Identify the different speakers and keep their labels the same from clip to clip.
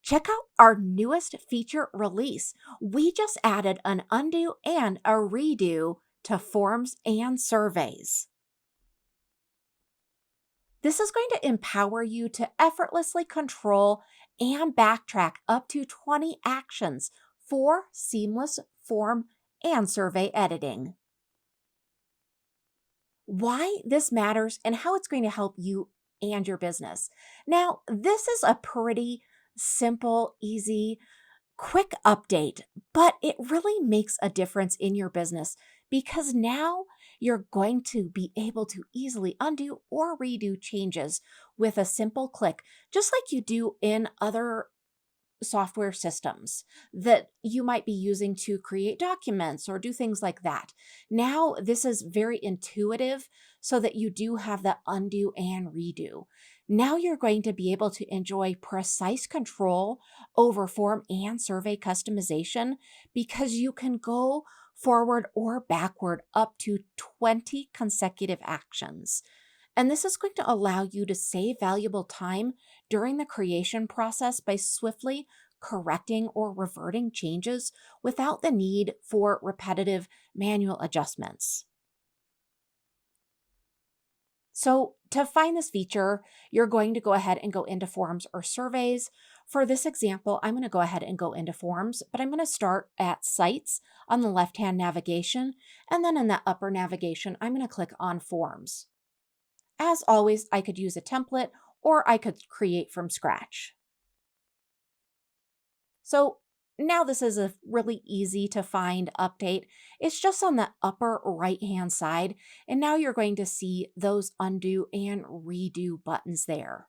Speaker 1: Check out our newest feature release. We just added an undo and a redo to forms and surveys. This is going to empower you to effortlessly control and backtrack up to 20 actions for seamless form and survey editing. Why this matters and how it's going to help you and your business. Now, this is a pretty simple, easy, quick update, but it really makes a difference in your business because now you're going to be able to easily undo or redo changes with a simple click, just like you do in other software systems that you might be using to create documents or do things like that. Now, this is very intuitive so that you do have that undo and redo. Now, you're going to be able to enjoy precise control over form and survey customization because you can go forward or backward up to 20 consecutive actions. And this is going to allow you to save valuable time during the creation process by swiftly correcting or reverting changes without the need for repetitive manual adjustments. So, to find this feature, you're going to go ahead and go into forms or surveys. For this example, I'm going to go ahead and go into forms, but I'm going to start at sites on the left-hand navigation, and then in that upper navigation, I'm going to click on forms. As always, I could use a template or I could create from scratch. So now this is a really easy to find update. It's just on the upper right-hand side, and now you're going to see those undo and redo buttons there.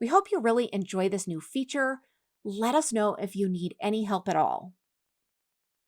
Speaker 1: We hope you really enjoy this new feature. Let us know if you need any help at all.